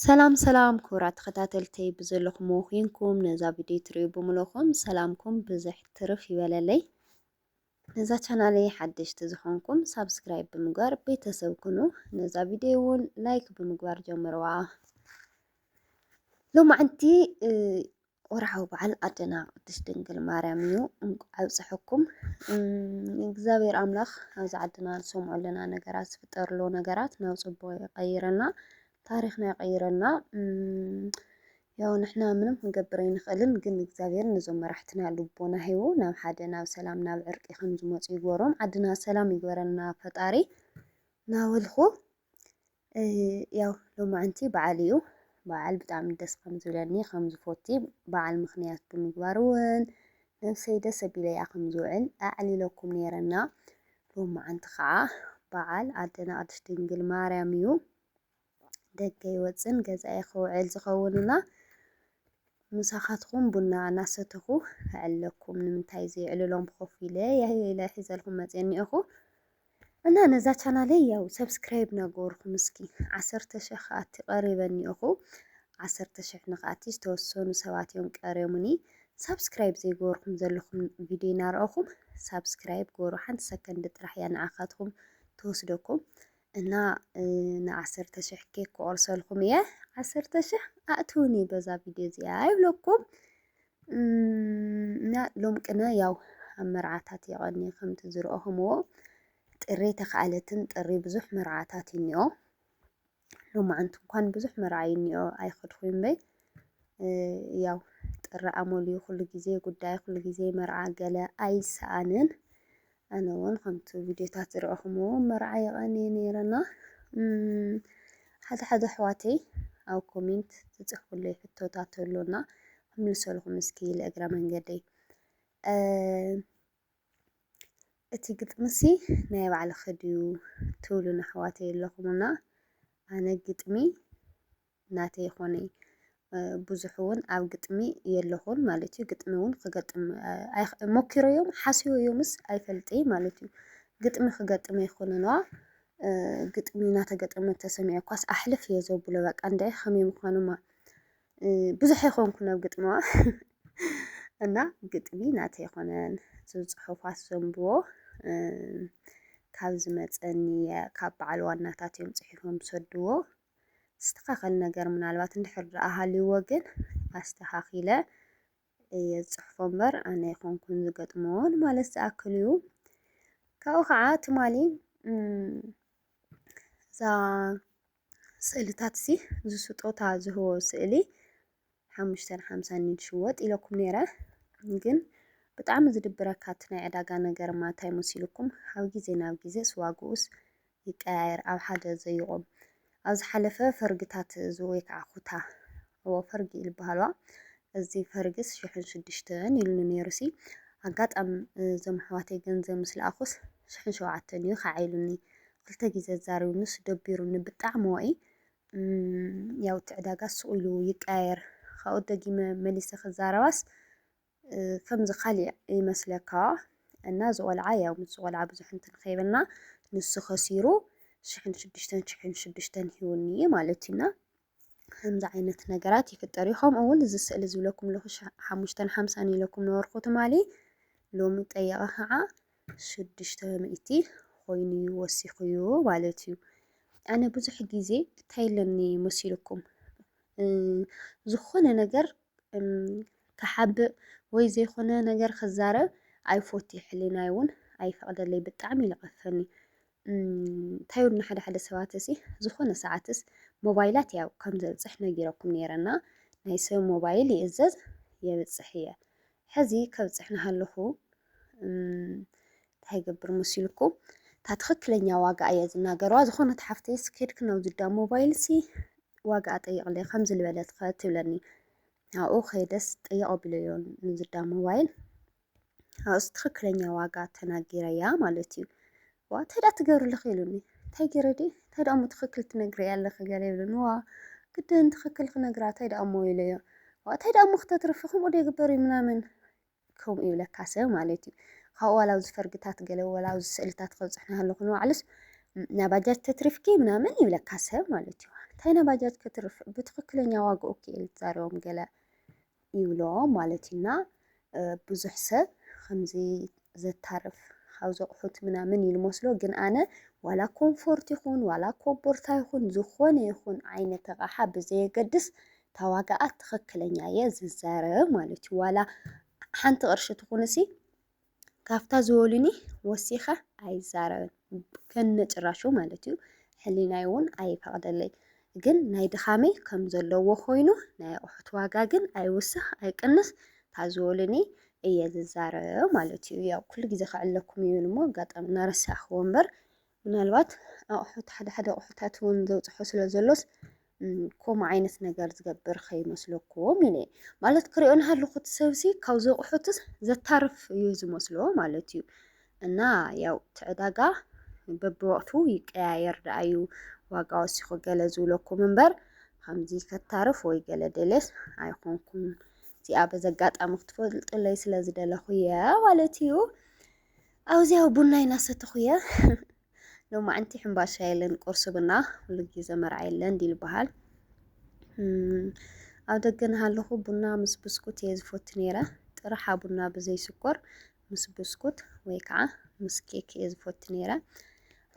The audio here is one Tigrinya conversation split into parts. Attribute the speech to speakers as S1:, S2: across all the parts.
S1: ሰላም ሰላም ክቡራት ተኸታተልተይ ብዘለኹም ኮይንኩም ነዛ ቪድዮ ትሪኡ ብምለኹም ሰላምኩም ብዙሕ ትርፍ ይበለለይ። ነዛ ቻናለይ ሓደሽቲ ዝኾንኩም ሳብስክራይብ ብምግባር ቤተሰብ ኩኑ ነዛ ቪድዮ እውን ላይክ ብምግባር ጀምርዋ። ሎማዓንቲ ወርዓዊ በዓል ኣደና ቅድስት ድንግል ማርያም እዩ። ኣብፅሐኩም እግዚኣብሔር ኣምላኽ ኣብዚ ዓድና ዝሰምዑ ኣለና ነገራት ዝፍጠርሎ ነገራት ናብ ፅቡቅ ይቀይረና ታሪክና ይቀይረና። ያው ንሕና ምንም ክንገብር ኣይንኽእልን፣ ግን እግዚኣብሔር ነዞም መራሕትና ልቦና ሂቡ ናብ ሓደ ናብ ሰላም ናብ ዕርቂ ከም ዝመፁ ይግበሮም። ዓድና ሰላም ይግበረልና ፈጣሪ ናበልኩ። ያው ሎማዓንቲ በዓል እዩ። በዓል ብጣዕሚ ደስ ከም ዝብለኒ ከም ዝፈቲ በዓል ምክንያት ብምግባር እውን ነብሰይ ደስ ኣቢለያ ከም ዝውዕል ኣዕሊለኩም ነይረና። ሎማዓንቲ ከዓ በዓል ኣደና ቅድስት ድንግል ማርያም እዩ። ደገ ይወፅን ገዛኢ ክውዕል ዝኸውንና ምሳኻትኩም ቡና እናሰተኹ ክዕለኩም ንምንታይ ዘይዕልሎም ኮፍ ኢለ ሒዘልኩም መፅአ እኒአኹ እና ነዛ ቻናለይ ያው ሰብስክራይብ ናገበርኩም እስኪ 10,000 ከኣቲ ቀሪበ እኒአኹ። 10,000 ንኽኣቲ ዝተወሰኑ ሰባት እዮም ቀሪሙኒ። ሳብስክራይብ ዘይገበርኩም ዘለኹም ቪድዮ እናረአኹም ሳብስክራይብ ገበሩ። ሓንቲ ሰከንድ ጥራሕ እያ ንዓኻትኩም ትወስደኩም እና ን10,000 ኬክ ክቆርሰልኩም እየ። 10,000 ኣእትውኒ በዛ ቪድዮ እዚኣ ይብለኩም እና ሎም ቅነ ያው ኣብ መርዓታት የቐኒ ከምቲ ዝረአኹምዎ ጥሪ ተኻኣለትን ጥሪ ብዙሕ መርዓታት እኒኦ። ሎማዓንቲ እንኳን ብዙሕ መርዓ እኒኦ ኣይኸድኩን በይ ያው ጥሪ ኣመልዩ ኩሉ ግዜ ጉዳይ ኩሉ ግዜ መርዓ ገለ ኣይሰኣንን። ኣነ እውን ከምቲ ቪድዮታት ዝረአኹምዎ መርዓ የቐኒ ነይረና። ሓደ ሓደ ኣሕዋተይ ኣብ ኮሜንት ዝፅሕፍለይ ሕቶታት ኣሎና ክምልሰልኩም እስኪ ለእግረ መንገደይ። እቲ ግጥምሲ ናይ ባዕልኺ ድዩ ትብሉን ኣሕዋተይ ኣለኹምና። ኣነ ግጥሚ ናተይ ይኾነይ ብዙሕ እውን ኣብ ግጥሚ የለኹን ማለት እዩ። ግጥሚ እውን ክገጥም ሞኪረዮም ሓስዮዮምስ ኣይፈልጥ ማለት እዩ። ግጥሚ ክገጥም ኣይኮነንዋ ግጥሚ እናተገጠመ ተሰሚዐ ኳስ ኣሕልፍ እየ ዘብሎ በቃ እንታይ ከመይ ምዃኑማ ብዙሕ ኣይኮንኩን ኣብ ግጥምዋ እና ግጥሚ ናተይ ኣይኮነን። ዝፅሑፋት ዘንብቦ ካብ ዝመፀኒ ካብ በዓል ዋናታት እዮም ፅሒፎም ዝሰድዎ። ዝተኻኸል ነገር ምናልባት እንድሕር ደኣ ሃልይዎ ግን ኣስተኻኺለ እየ ዝፅሕፎ እምበር ኣነ ኣይኮንኩን ዝገጥሞን ማለት ዝኣክል እዩ። ካብኡ ከዓ ትማሊ እዛ ስእልታት እዚ ዝስጦታ ዝህቦ ስእሊ 550 ይሽወጥ ኢለኩም ነይረ። ግን ብጣዕሚ ዝድብረካ እቲ ናይ ዕዳጋ ነገር ማታይ መሲልኩም ኣብ ግዜ ናብ ግዜ ስዋግኡስ ይቀያየር ኣብ ሓደ ዘይቆም። ኣብ ዝሓለፈ ፈርግታት እዚ ወይ ከዓ ኩታ ፈርጊ ዝበሃልዋ እዚ ፈርግስ 6,000 ኢሉኒ ነይሩሲ ኣጋጣሚ እዞም ኣሕዋተይ ገንዘብ ምስ ለኣኹስ 7,000 እዩ ከዓ ኢሉኒ። ክልተ ግዜ ዛሪቡንስ ደቢሩኒ ብጣዕሚ ዋኢ ያው እቲ ዕዳጋ ስቕ ኢሉ ይቀያየር። ካብኡ ደጊመ መሊሰ ክዛረባስ ከምዚ ካሊእ ይመስለካ እና ዝቆልዓ ያው ምስ ቆልዓ ብዙሕ እንትን ከይበልና ንሱ ከሲሩ 6,000 ሂቡኒ ማለት እዩና። ከምዚ ዓይነት ነገራት ይፍጠር እዩ። ከምኡ እውን እዚ ስእሊ ዝብለኩም ለኹ 550 ኢለኩም ነበርኩ ትማሊ ሎሚ ጠየቐ ከዓ 600 ኮይኑ ወሲኹ እዩ ማለት እዩ። ኣነ ብዙሕ ግዜ እንታይ ኢለኒ መሲልኩም ዝኾነ ነገር ክሓብእ ወይ ዘይኮነ ነገር ክዛረብ ኣይፎቲ ሕሊናይ እውን ኣይፈቅደለይ ብጣዕሚ ይለቐፈኒ። እንታይ ኢሉኒ ሓደ ሓደ ሰባት እዚ ዝኾነ ሰዓትስ ሞባይላት ያው ከም ዘብፅሕ ነጊረኩም ነይረና ናይ ሰብ ሞባይል ይእዘዝ የብፅሕ እየ። ሕዚ ከብፅሕ እናሃለኹ እንታይ ይገብር መሲልኩም እታ ትክክለኛ ዋጋ እየ ዝናገረዋ። ዝኾነት ሓፍተይስ ከድክ ናብዚ ዳ ሞባይል ሲ ዋጋ ጠይቕለይ ከምዚ ዝበለት ከ ትብለኒ። ኣብኡ ከይደስ ጠይቕ ኣቢለዮ ንዝዳ ሞባይል ኣብኡስ ትክክለኛ ዋጋ ተናጊረያ ማለት እዩ። ዋ እንታይ ዳ ትገብርለኺ ኢሉኒ። እንታይ ገይረ ዲ እንታይ ደኣ እሞ ትክክል ትነግረያ ኣለኺ ገለ ይብሉኒ። ዋ ግድን ትክክል ክነግራ እንታይ ደኣ እሞ ኢለዮ። ዋ እንታይ ደኣ እሞ ክተትርፊ ከምኡ ዶ ይግበር እዩ ምናምን ከምኡ ይብለካ ሰብ ማለት እዩ። ካብኡ ዋላ ኣብዚ ፈርግታት ገለ ዋላ ኣብዚ ስእልታት ከብፅሕ እናሃለኹ ንባዕሉስ ናባጃጅ ተትርፍኪ ምናምን ይብለካ ሰብ ማለት እዩ እንታይ ናባጃጅ ክትርፍ ብትክክለኛ ዋግኡ ክኢል ትዛረቦም ገለ ይብሎም ማለት እዩና ብዙሕ ሰብ ከምዚ ዘታርፍ ካብዚ ኣቑሑት ምናምን ኢሉ መስሎ ግን ኣነ ዋላ ኮምፎርት ይኹን ዋላ ኮቦርታ ይኹን ዝኾነ ይኹን ዓይነት ኣቕሓ ብዘየገድስ ታዋጋኣ ትክክለኛ እየ ዝዛረብ ማለት እዩ ዋላ ሓንቲ ቅርሺ ትኹንሲ ካብታ ዝበሉኒ ወሲኻ ኣይዛረብን ከነጭራሹ ማለት እዩ ሕሊናይ እውን ኣይፈቅደለይ ግን ናይ ድኻመይ ከም ዘለዎ ኮይኑ ናይ ኣቑሑት ዋጋ ግን ኣይውስኽ ኣይቅንስ ታዝበሉኒ እየ ዝዛረብ ማለት እዩ ያው ኩሉ ግዜ ክዕለኩም ይብል እሞ ኣጋጣሚ እናረሳሕክዎ እምበር ምናልባት ኣቑሑት ሓደ ሓደ ኣቑሑታት እውን ዘብፅሖ ስለ ዘሎስ ከምኡ ዓይነት ነገር ዝገብር ከይመስለኩም ኢለ ማለት ክሪኦ እናሃለኹ እቲ ሰብሲ ካብዚ ኣቑሑትስ ዘታርፍ እዩ ዝመስሎ ማለት እዩ እና ያው ትዕዳጋ በብወቅቱ ይቀያየር ዳኣ እዩ ዋጋ ወሲኹ ገለ ዝብለኩም እምበር ከምዚ ከታርፍ ወይ ገለ ደልየስ ኣይኮንኩን እዚኣ በዚ ኣጋጣሚ ክትፈልጡለይ ስለ ዝደለኹ እየ ማለት እዩ ኣብዚ ያው ቡና ይናሰትኹ እየ ሎማዓንቲ ሕምባሻ የለን ቁርሲ ቡና ኩሉ ግዜ መርዓ የለን እንዲል ይበሃል ኣብ ደገ እናሃለኹ ቡና ምስ ብስኩት እየ ዝፈቱ ነይረ ጥራሓ ቡና ብዘይ ስኮር ምስ ብስኩት ወይ ከዓ ምስ ኬክ እየ ዝፈቱ ነይረ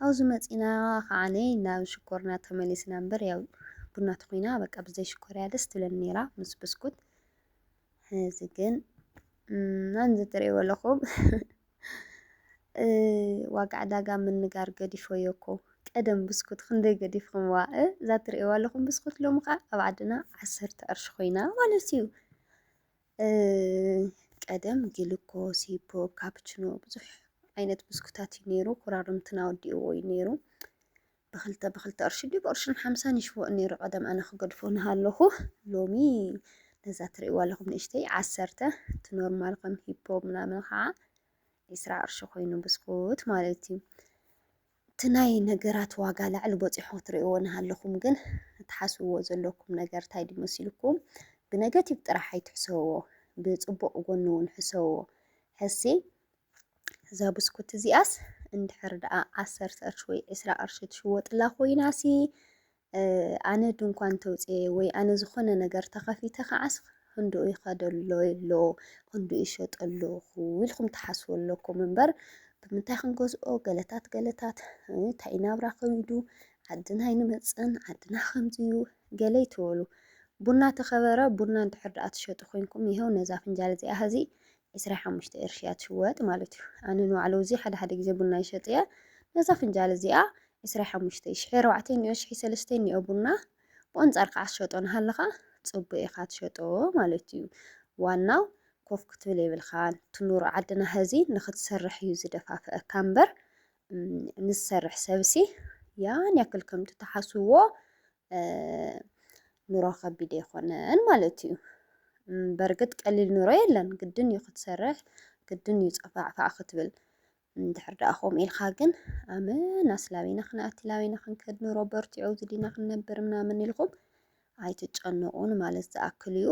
S1: ኣብዚ መፂና ከዓነ ናብ ሽኮርና ተመሊስና እምበር ያው ቡና ተኮይና በቃ ብዘይ ሽኮር እያ ደስ ትብለኒ ነይራ ምስ ብስኩት እዚ ግን ናንዚ ትሪእዎ ኣለኹም ዋጋ ዕዳጋ ምንጋር ገዲፎዮ እኮ ቀደም ብስኩት ክንደይ ገዲፍኩምዋ እዛ ትሪእዎ ኣለኹም ብስኩት ሎሚ ከዓ ኣብ ዓድና 10 ቅርሺ ኮይና ማለት እዩ ቀደም ግሉኮስ ሂፖ ካፕችኖ ብዙሕ ዓይነት ብስኩታት እዩ ነይሩ ኩራርምትና ወዲእዎ እዩ ነይሩ ብክልተ ቅርሺ ድዩ ብቅርሽን 50 ይሽወጥ ነይሩ ቀደም ኣነ ክገድፎ እናሃለኹ ሎሚ ነዛ ትሪእዎ ኣለኹም ንእሽተይ 10 እቲ ኖርማል ከም ሂፖ ምናምን ከዓ 20 ቅርሺ ኮይኑ ብስኩት ማለት እዩ እቲ ናይ ነገራት ዋጋ ላዕሊ በፂሑ ክትሪእዎ እናሃለኹም ግን ትሓስብዎ ዘለኩም ነገር እንታይ ድዩ መሲልኩም ብነገቲቭ ጥራሕ ኣይትሕሰብዎ ብፅቡቅ ጎኑ እውን ሕሰብዎ ሕሲ እዛ ብስኩት እዚኣስ እንድሕር ደኣ 10 ቅርሺ ወይ 20 ቅርሺ ትሽወጥላ ኮይናሲ ኣነ ድንኳን ተውፅየ ወይ ኣነ ዝኾነ ነገር ተኸፊተ ከዓስ ክንድኡ ይኸደሎ የሎ ክንድኡ ይሸጠሎ ኢልኩም ትሓስቡ ኣለኩም እምበር ብምንታይ ክንገዝኦ ገለታት እንታይ ናብራ ከቢዱ ዓድና ኣይንመፅን ዓድና ከምዚ እዩ ገለ ይትበሉ ቡና ተኸበረ ቡና እንድሕር ደኣ ትሸጡ ኮይንኩም ይኸው ነዛ ፍንጃል እዚኣ ሕዚ 25 ቅርሺ እያ ትሽወጥ ማለት እዩ ኣነ ንባዕሉ እዚ ሓደ ሓደ ግዜ ቡና ይሸጥ እየ ነዛ ፍንጃል እዚኣ 25 14 እኒኦ 3 እኒኦ ቡና ብኣንፃር ከዓ ትሸጦ እናሃለኻ ፅቡቅ ኢኻ ትሸጦ ማለት እዩ ዋናው ኮፍ ክትብል የብልኻን ትኑሮ ዓድና ሕዚ ንክትሰርሕ እዩ ዝደፋፍአካ እምበር ንዝሰርሕ ሰብሲ ያን ያክል ከምቲ ተሓስብዎ ኑሮ ከቢድ ኣይኮነን ማለት እዩ በርግጥ ቀሊል ኑሮ የለን ግድን እዩ ክትሰርሕ ግድን እዩ ፀፋዕፋዕ ክትብል እንድሕር ደኣ ከምኡ ኢልካ ግን ኣመና ስላቢና ክንኣቲ ላቢና ክንከድ ኑሮ በርቲዑ ዝዲና ክንነብር ምናምን ኢልኩም ኣይትጨነቁን ማለት ዝኣክል እዩ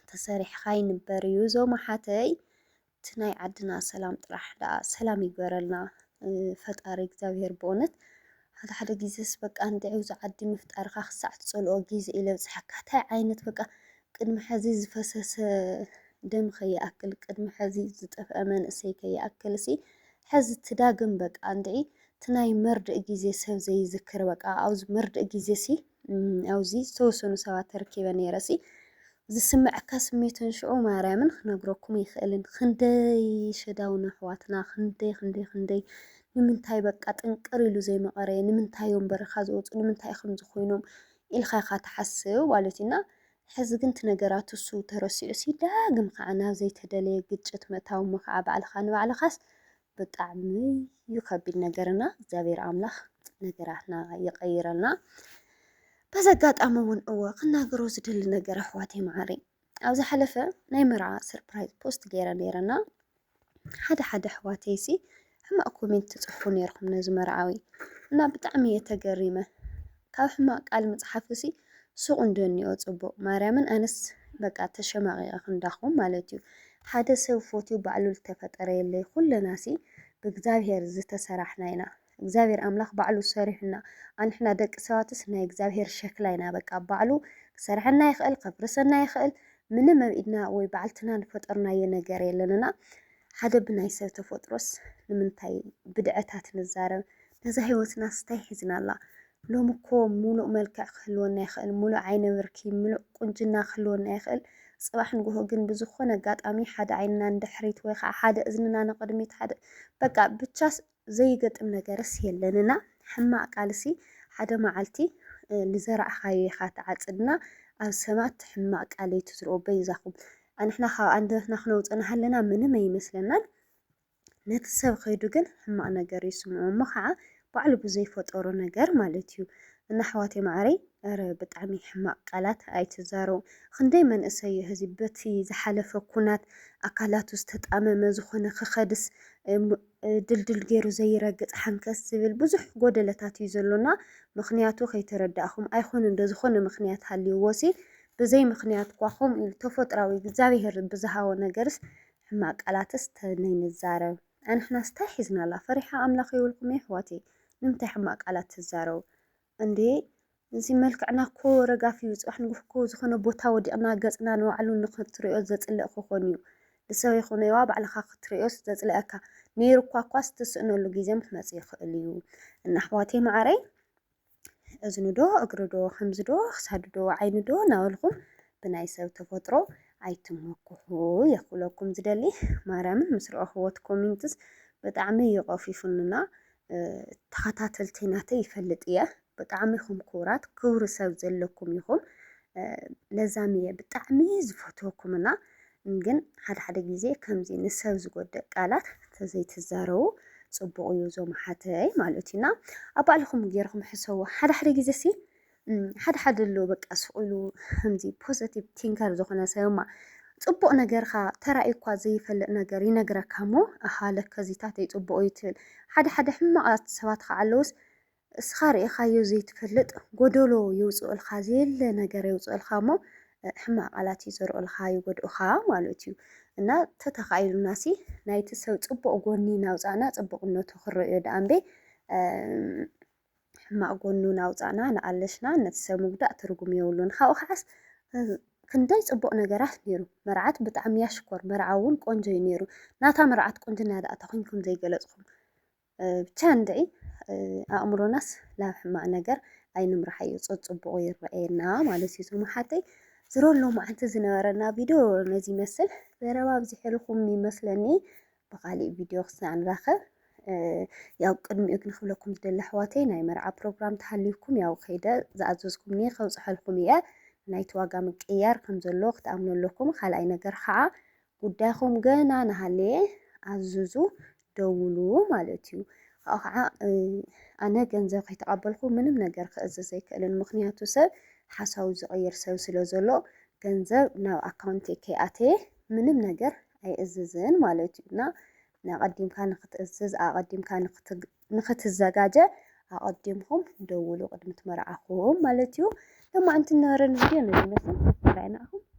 S1: ተሰሪሕካ ይንበር እዩ ዞም ሓተይ እቲ ናይ ዓድና ሰላም ጥራሕ ደኣ ሰላም ይግበረልና ፈጣሪ እግዚኣብሄር ብእውነት ሓደ ሓደ ግዜስ በቃ እንድዒው ዝዓዲ ምፍጣርካ ክሳዕ ትፀልኦ ግዜ ኢለብፅሐካ እንታይ ዓይነት በቃ ቅድሚ ሕዚ ዝፈሰሰ ደም ከይኣክል ቅድሚ ሕዚ ዝጠፍአ መንእሰይ ከይኣክል ሲ ሕዚ ትዳግም በቃ እንድዒ እቲ ናይ መርድእ ግዜ ሰብ ዘይዝክር በቃ ኣብዚ መርድእ ግዜ ሲ ኣብዚ ዝተወሰኑ ሰባት ተረኪበ ነይረ ሲ ዝስምዐካ ስሜትን ሽዑ ማርያምን ክነግረኩም ይኽእልን ክንደይ ሸዳውና ኣሕዋትና ክንደይ ንምንታይ በቃ ጥንቅር ኢሉ ዘይመቐረየ ንምንታዮም በረኻ ዝወፁ ንምንታይ ከምዚ ኮይኖም ኢልካ ኢኻ ትሓስብ ማለት እዩና ሕዚ ግን እቲ ነገራት እሱ ተረሲዑ ሲ ዳግም ከዓ ናብ ዘይተደለየ ግጭት ምእታዊ ሞ ከዓ ባዕልኻ ንባዕልኻስ ብጣዕሚ እዩ ከቢድ ነገርና እግዚኣብሔር ኣምላኽ ነገራትና ይቀይረልና በዚ ኣጋጣሚ እውን እወ ክናገሮ ዝደሊ ነገር ኣሕዋተይ ማዕሪ ኣብ ዝሓለፈ ናይ መርዓ ሰርፕራይዝ ፖስት ገይረ ነይረና ሓደ ኣሕዋተይ ሲ ሕማቅ ኮሜንት ትፅሕፉ ነይርኩም ነዚ መርዓዊ እና ብጣዕሚ እየ ተገሪመ ካብ ሕማቅ ቃል ምፅሓፍ ሲ ሱቅ እንደኒኦ ፅቡቅ ማርያምን ኣነስ በቃ ተሸማቂቀ ክንዳኹም ማለት እዩ ሓደ ሰብ ፎትዩ ባዕሉ ዝተፈጠረ የለይ ኩለና ሲ ብእግዚኣብሄር ዝተሰራሕና ኢና እግዚአብሔር አምላኽ ባዕሉ ሰሪሕና ኣንሕና ደቂ ሰባትስ ናይ እግዚአብሔር ሸክላ ኢና በቃ ባዕሉ ክሰርሐና ይኽእል ከፍርሰና ይኽእል ምንም ኣብ ኢድና ወይ ባዕልትና ንፈጠርናዮ ነገር የለንና ሓደ ብናይ ሰብ ተፈጥሮስ ንምንታይ ብድዕታት ንዛረብ ነዛ ህይወትና ስታይ ሒዝና ኣላ ሎሚ እኮ ሙሉእ መልክዕ ክህልወና ይኽእል ሙሉእ ዓይነ ብርኪ ሙሉእ ቁንጅና ክህልወና ይኽእል ጽባሕ ንግሆ ግን ብዝኾነ ኣጋጣሚ ሓደ ዓይንና ንድሕሪት ወይ ከዓ ሓደ እዝንና ንቅድሚት ሓደ በቃ ብቻስ ዘይገጥም ነገርስ የለንና ሕማቅ ቃልሲ ሓደ መዓልቲ ንዘራእኻዮ ኢኻ ትዓጽድና ኣብ ሰማት ሕማቅ ቃል ትዝርኦ በይዛኹም ኣንሕና ካብ አንደበትና ክነውፅና ሃለና ምንም ኣይመስለናን ነቲ ሰብ ከይዱ ግን ሕማቅ ነገር ይስምዖ እሞ ከዓ ባዕሉ ብዘይፈጠሮ ነገር ማለት እዩ እና ኣሕዋተይ ማዕረይ ኧረ ብጣዕሚ ሕማቅ ቃላት ኣይትዛረቡ ክንደይ መንእሰይ ህዚ በቲ ዝሓለፈ ኩናት ኣካላቱ ዝተጣመመ ዝኾነ ክኸድስ ድልድል ገይሩ ዘይረግፅ ሓንከስ ዝብል ብዙሕ ጎደለታት እዩ ዘሎና ምክንያቱ ከይተረዳእኹም ኣይኮነ እንደዝኾነ ምክንያት ሃልይዎሲ ብዘይ ምክንያት ኳኹም ኢሉ ተፈጥራዊ እግዚኣብሔር ብዝሃቦ ነገርስ ሕማቅ ቃላትስ ተነይ ንዛረብ ኣንሕና ስታይ ሒዝናላ ፈሪሓ ኣምላኽ ይብልኩም ኣሕዋተይ ንምንታይ ሕማቅ ቃላት ትዛረቡ እንዴ እዚ መልክዕና እኮ ረጋፊ እዩ ፅባሕ ንግሆ እኮ ዝኾነ ቦታ ወዲቕና ገፅና ንባዕሉ ንክትሪኦ ዘፅልእ ክኾን እዩ ንሰብ ይኹነ ይዋ ባዕልኻ ክትሪኦስ ዘፅልአካ ነይሩ እኳ ዝተስእነሉ ግዜም ክመፅእ ይኽእል እዩ እና ኣሕዋተይ ማዕረይ እዝኒ ዶ እግሪ ዶ ከምዚ ዶ ክሳድ ዶ ዓይኒ ዶ እናበልኩም ብናይ ሰብ ተፈጥሮ ኣይትመኩሑ የኽብለኩም ዝደሊ ማርያምን ምስ ረኸቦት ኮሜንትስ ብጣዕሚ ይቐፊፉንና ተኸታተልቲ ናተይ ይፈልጥ እየ ብጣዕሚ ኢኹም ክቡራት ክቡር ሰብ ዘለኩም ኢኹም ለዛም እየ ብጣዕሚ ዝፈትወኩምና ግን ሓደ ግዜ ከምዚ ንሰብ ዝጎድእ ቃላት ተዘይትዛረቡ ጽቡቕ እዩ ዞም ሓተይ ማለት እዩና ኣብ ባዕልኩም ጌርኩም ሕሰቡ ሓደ ግዜ ሲ ሓደ ኣሎ በቃ ስቑሉ ከምዚ ፖዚቲቭ ቲንከር ዝኾነ ሰብማ ጽቡቕ ነገርካ ተራእይኳ ዘይፈልጥ ነገር ይነግረካ ሞ ኣሃ ለከዚታት ይጽቡቕ እዩ ትብል ሓደ ሕማቃት ሰባት ከዓ ኣለውስ እስኻ ርኢኻዮ ዘይትፈልጥ ጎደሎ ይውፅኡልካ ዘየለ ነገር ይውፅኡልካ ሞ ሕማቅ ቃላት ይዘርኡልካ ይጎድኡኻ ማለት እዩ እና ተተኻኢሉናሲ ናይቲ ሰብ ጽቡቕ ጎኒ ናውፃና ጽቡቕነቱ ክርአዮ ደኣ እምበ ሕማቅ ጎኑ ናውፃና ንኣለሽና ነቲ ሰብ ምጉዳእ ትርጉም የብሉን ካብኡ ከዓስ ክንደይ ጽቡቕ ነገራት ነይሩ መርዓት ብጣዕሚ ያሽኮር መርዓ እውን ቆንጆ እዩ ነይሩ ናታ መርዓት ቆንጅና ደኣ ተኮንኩም ዘይገለጽኩም ብቻ እንደይ ኣእምሮናስ ላብ ሕማቅ ነገር ኣይንምርሓዮ ጽቡቕ ይርአየና ማለት እዩ ዝመሓተይ ዝረሎ ማዓንቲ ዝነበረና ቪድዮ ነዚ ይመስል ዘረባ ኣብዚሕልኩም ይመስለኒ ብኻሊእ ቪድዮ ክሳዕ ንራኸብ ያው ቅድሚኡ ግን ክብለኩም ዝደሊ ኣሕዋተይ ናይ መርዓ ፕሮግራም ተሃልይኩም ያው ከይደ ዝኣዘዝኩምኒ ከብፅሐልኩም እየ ናይቲ ዋጋ ምቅያር ከም ዘሎ ክትኣምኑ ኣለኩም ካልኣይ ነገር ከዓ ጉዳይኹም ገና ናሃለየ ኣዝዙ ደውሉ ማለት እዩ ካብኡ ከዓ ኣነ ገንዘብ ከይተቐበልኩ ምንም ነገር ክእዝዝ ኣይክእልን ምክንያቱ ሰብ ሓሳቡ ዝቕይር ሰብ ስለ ዘሎ ገንዘብ ናብ ኣካውንተይ ከይኣተየ ምንም ነገር ኣይእዝዝን ማለት እዩ እና ናቐዲምካ ንክትእዝዝ ኣቐዲምካ ንክትዘጋጀ ኣቐዲምኩም ደውሉ ቅድሚ ትመርዓኹም ማለት እዩ ሎማዓንቲ ነበረን ቪድዮ ነዚ ይመስል ረኣይናኹም